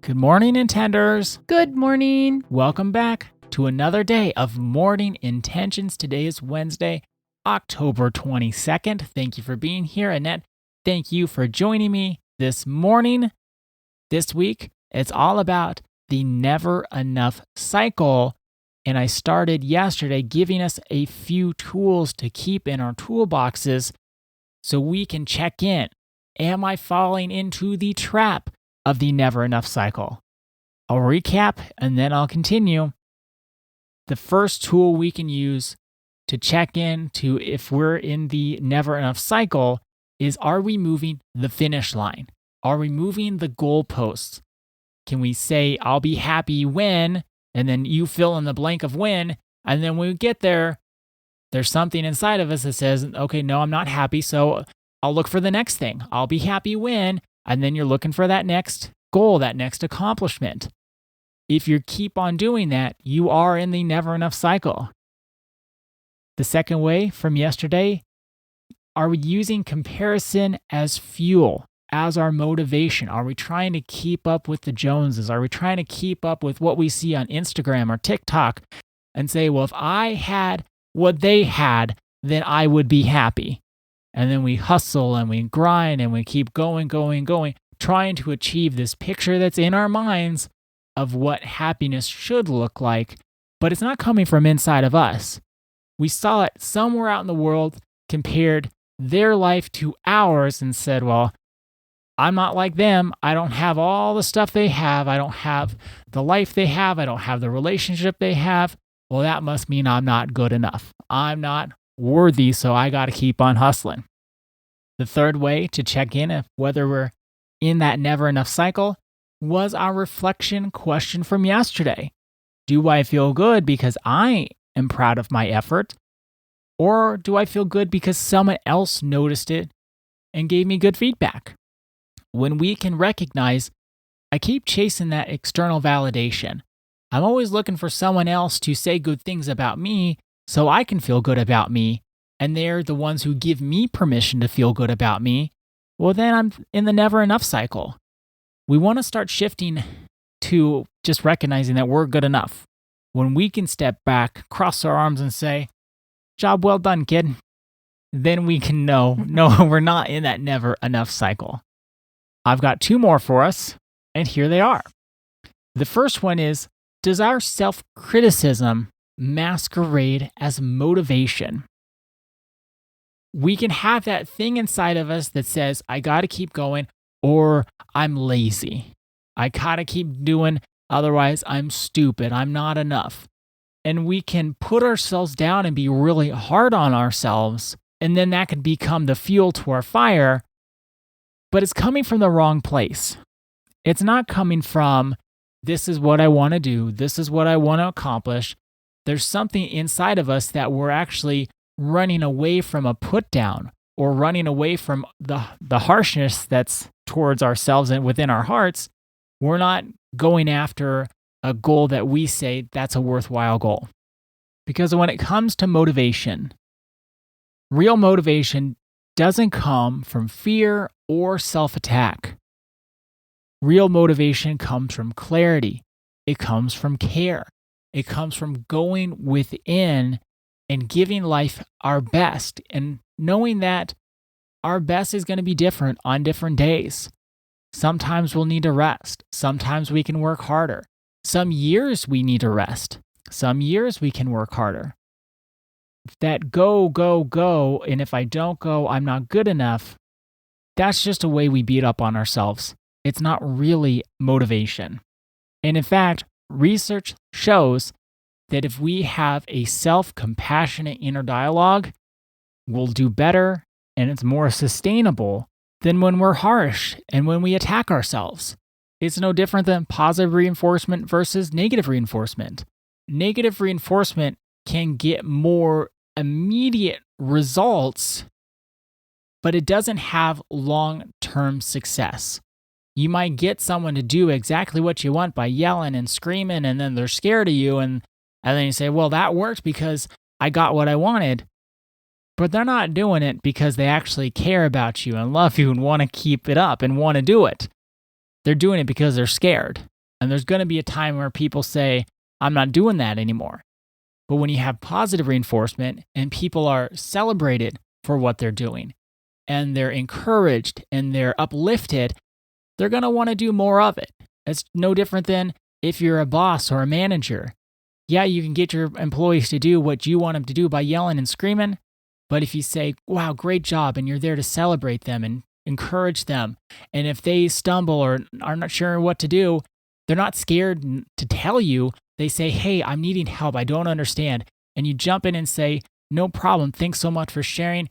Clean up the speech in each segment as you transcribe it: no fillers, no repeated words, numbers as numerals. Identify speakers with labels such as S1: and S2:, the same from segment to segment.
S1: Good morning, Intenders.
S2: Good morning.
S1: Welcome back to another day of Morning Intentions. Today is Wednesday, October 22nd. Thank you for being here. Annette, thank you for joining me this morning. This week, it's all about the never enough cycle. And I started yesterday giving us a few tools to keep in our toolboxes so we can check in. Am I falling into the trap of the never enough cycle? I'll recap and then I'll continue. The first tool we can use to check in to if we're in the never enough cycle is, are we moving the finish line? Are we moving the goalposts? Can we say, I'll be happy when, and then you fill in the blank of when, and then when we get there, there's something inside of us that says, okay, no, I'm not happy, so I'll look for the next thing. I'll be happy when, and then you're looking for that next goal, that next accomplishment. If you keep on doing that, you are in the never enough cycle. The second way from yesterday, are we using comparison as fuel, as our motivation? Are we trying to keep up with the Joneses? Are we trying to keep up with what we see on Instagram or TikTok and say, well, if I had what they had, then I would be happy? And then we hustle and we grind and we keep going, trying to achieve this picture that's in our minds of what happiness should look like, but it's not coming from inside of us. We saw it somewhere out in the world, compared their life to ours and said, well, I'm not like them. I don't have all the stuff they have. I don't have the life they have. I don't have the relationship they have. Well, that must mean I'm not good enough. I'm not worthy, so I got to keep on hustling. The third way to check in of whether we're in that never enough cycle was our reflection question from yesterday. Do I feel good because I am proud of my effort? Or do I feel good because someone else noticed it and gave me good feedback? When we can recognize, I keep chasing that external validation. I'm always looking for someone else to say good things about me so I can feel good about me, and they're the ones who give me permission to feel good about me. Well, then I'm in the never enough cycle. We want to start shifting to just recognizing that we're good enough. When we can step back, cross our arms and say, job well done, kid, then we can know, no, we're not in that never enough cycle. I've got two more for us, and here they are. The first one is, does our self-criticism masquerade as motivation? We can have that thing inside of us that says, I got to keep going, or I'm lazy. I got to keep doing, otherwise I'm stupid. I'm not enough. And we can put ourselves down and be really hard on ourselves, and then that can become the fuel to our fire. But it's coming from the wrong place. It's not coming from, this is what I want to do. This is what I want to accomplish. There's something inside of us that we're actually running away from a put down, or running away from the harshness that's towards ourselves and within our hearts. We're not going after a goal that we say that's a worthwhile goal. Because when it comes to motivation, real motivation doesn't come from fear or self-attack. Real motivation comes from clarity. It comes from care. It comes from going within and giving life our best, and knowing that our best is going to be different on different days. Sometimes we'll need to rest. Sometimes we can work harder. Some years we need to rest. Some years we can work harder. That go, and if I don't go, I'm not good enough, that's just a way we beat up on ourselves. It's not really motivation. And in fact, research shows that if we have a self-compassionate inner dialogue, we'll do better, and it's more sustainable than when we're harsh and when we attack ourselves. It's no different than positive reinforcement versus negative reinforcement. Negative reinforcement can get more immediate results, but it doesn't have long-term success. You might get someone to do exactly what you want by yelling and screaming, and then they're scared of you, and then you say, well, that worked because I got what I wanted. But they're not doing it because they actually care about you and love you and want to keep it up and want to do it. They're doing it because they're scared. And there's going to be a time where people say, I'm not doing that anymore. But when you have positive reinforcement and people are celebrated for what they're doing and they're encouraged and they're uplifted, they're going to want to do more of it. It's no different than if you're a boss or a manager. Yeah, you can get your employees to do what you want them to do by yelling and screaming. But if you say, wow, great job, and you're there to celebrate them and encourage them, and if they stumble or are not sure what to do, they're not scared to tell you. They say, hey, I'm needing help. I don't understand. And you jump in and say, no problem. Thanks so much for sharing.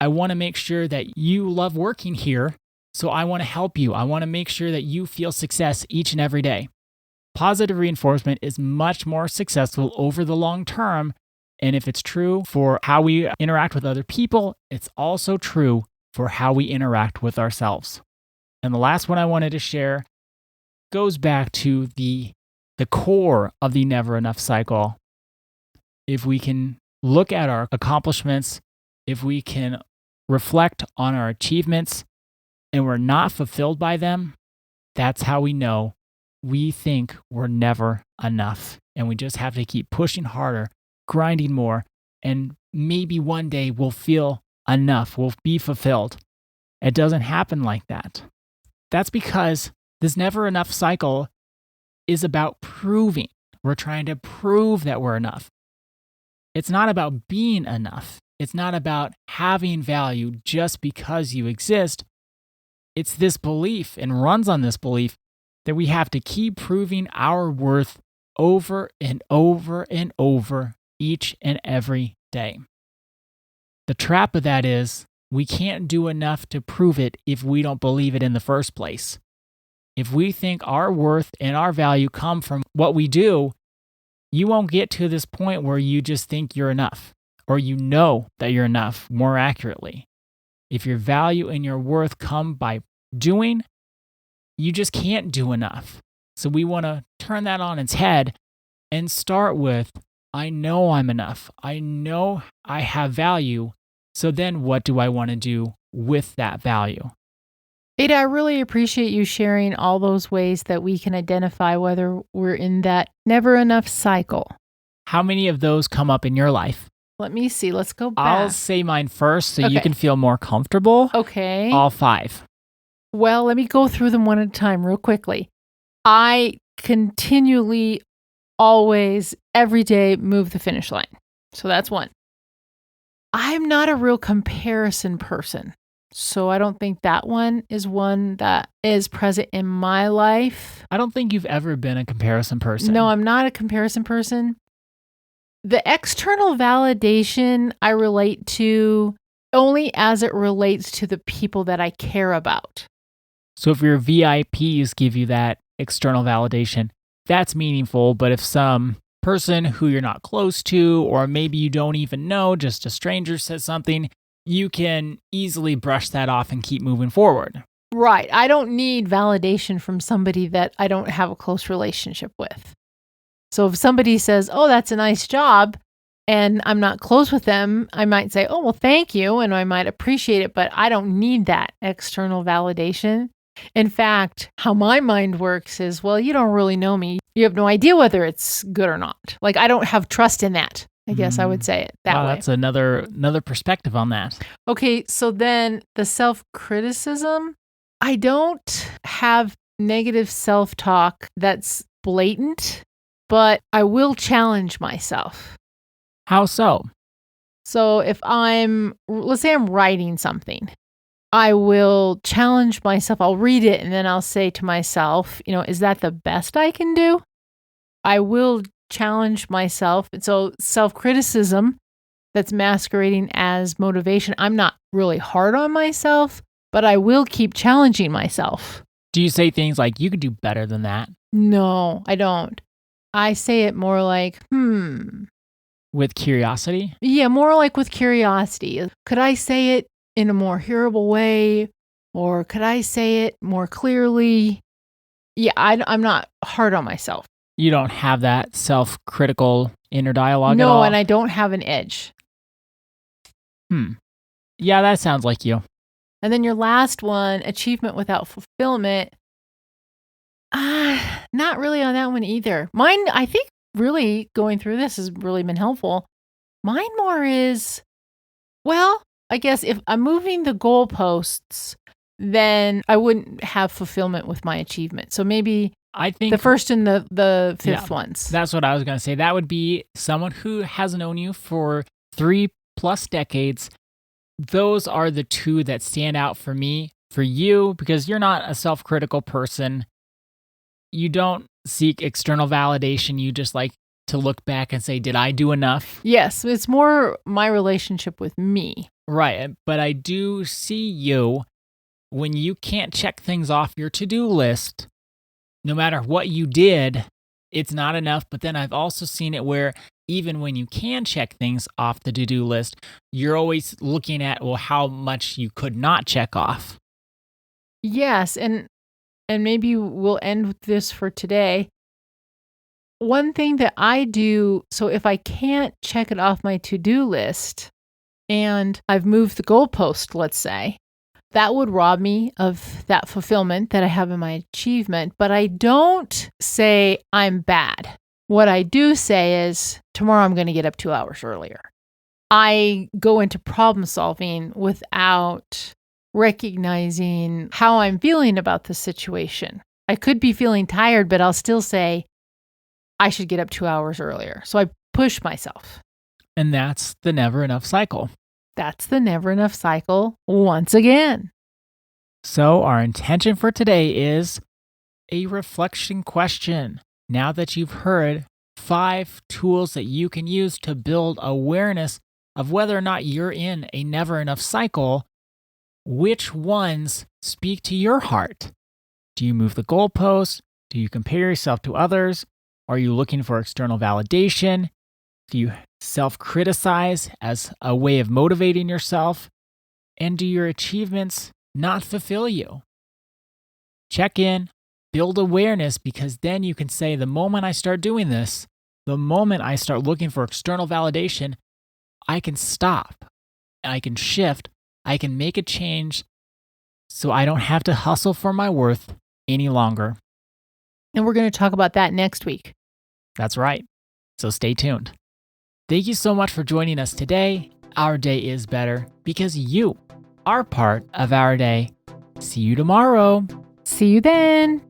S1: I want to make sure that you love working here. So I want to help you. I want to make sure that you feel success each and every day. Positive reinforcement is much more successful over the long term. And if it's true for how we interact with other people, it's also true for how we interact with ourselves. And the last one I wanted to share goes back to the core of the never enough cycle. If we can look at our accomplishments, if we can reflect on our achievements, and we're not fulfilled by them, that's how we know we think we're never enough. And we just have to keep pushing harder, grinding more, and maybe one day we'll feel enough, we'll be fulfilled. It doesn't happen like that. That's because this never enough cycle is about proving. We're trying to prove that we're enough. It's not about being enough. It's not about having value just because you exist. It's this belief and runs on this belief that we have to keep proving our worth over and over and over each and every day. The trap of that is we can't do enough to prove it if we don't believe it in the first place. If we think our worth and our value come from what we do, you won't get to this point where you just think you're enough, or you know that you're enough more accurately. If your value and your worth come by doing, you just can't do enough. So we want to turn that on its head and start with, I know I'm enough. I know I have value. So then what do I want to do with that value?
S2: Ada, I really appreciate you sharing all those ways that we can identify whether we're in that never enough cycle.
S1: How many of those come up in your life?
S2: Let me see. Let's go back.
S1: I'll say mine first so you
S2: Okay.
S1: can feel more comfortable.
S2: Okay.
S1: All 5.
S2: Well, let me go through them one at a time real quickly. I continually, always, every day move the finish line. So that's one. I'm not a real comparison person. So I don't think that one is one that is present in my life.
S1: I don't think you've ever been a comparison person.
S2: No, I'm not a comparison person. The external validation I relate to only as it relates to the people that I care about.
S1: So if your VIPs give you that external validation, that's meaningful. But if some person who you're not close to, or maybe you don't even know, just a stranger says something, you can easily brush that off and keep moving forward.
S2: Right. I don't need validation from somebody that I don't have a close relationship with. So if somebody says, oh, that's a nice job, and I'm not close with them, I might say, oh, well, thank you, and I might appreciate it, but I don't need that external validation. In fact, how my mind works is, well, you don't really know me. You have no idea whether it's good or not. Like, I don't have trust in that. I guess I would say it that way.
S1: That's another perspective on that.
S2: Okay, so then the self-criticism. I don't have negative self-talk that's blatant, but I will challenge myself.
S1: How so?
S2: So if let's say I'm writing something, I will challenge myself. I'll read it and then I'll say to myself, is that the best I can do? I will challenge myself. So self-criticism that's masquerading as motivation. I'm not really hard on myself, but I will keep challenging myself.
S1: Do you say things like, you could do better than that?
S2: No, I don't. I say it more like,
S1: With curiosity?
S2: Yeah, more like with curiosity. Could I say it in a more hearable way? Or could I say it more clearly? Yeah, I'm not hard on myself.
S1: You don't have that self-critical inner dialogue at
S2: No,
S1: all?
S2: and I don't have an edge.
S1: Yeah, that sounds like you.
S2: And then your last one, achievement without fulfillment. Not really on that one either. Mine, I think really going through this has really been helpful. Mine more is, well, I guess if I'm moving the goalposts, then I wouldn't have fulfillment with my achievement. So maybe
S1: I think
S2: the first and the fifth ones.
S1: That's what I was going to say. That would be someone who has known you for 3+ decades. Those are the two that stand out for me. For you, because you're not a self-critical person, you don't seek external validation. You just like to look back and say, did I do enough?
S2: Yes, it's more my relationship with me.
S1: Right. But I do see you when you can't check things off your to-do list, no matter what you did, it's not enough. But then I've also seen it where even when you can check things off the to-do list, you're always looking at, well, how much you could not check off.
S2: Yes, and maybe we'll end with this for today. One thing that I do, so if I can't check it off my to-do list and I've moved the goalpost, let's say, that would rob me of that fulfillment that I have in my achievement. But I don't say I'm bad. What I do say is, tomorrow I'm going to get up 2 hours earlier. I go into problem solving without recognizing how I'm feeling about the situation. I could be feeling tired, but I'll still say I should get up 2 hours earlier. So I push myself.
S1: And that's the never enough cycle.
S2: That's the never enough cycle once again.
S1: So our intention for today is a reflection question. Now that you've heard 5 tools that you can use to build awareness of whether or not you're in a never enough cycle, which ones speak to your heart? Do you move the goalposts? Do you compare yourself to others? Are you looking for external validation? Do you self-criticize as a way of motivating yourself? And do your achievements not fulfill you? Check in, build awareness, because then you can say, the moment I start doing this, the moment I start looking for external validation, I can stop, I can shift, I can make a change so I don't have to hustle for my worth any longer.
S2: And we're going to talk about that next week.
S1: That's right. So stay tuned. Thank you so much for joining us today. Our day is better because you are part of our day. See you tomorrow.
S2: See you then.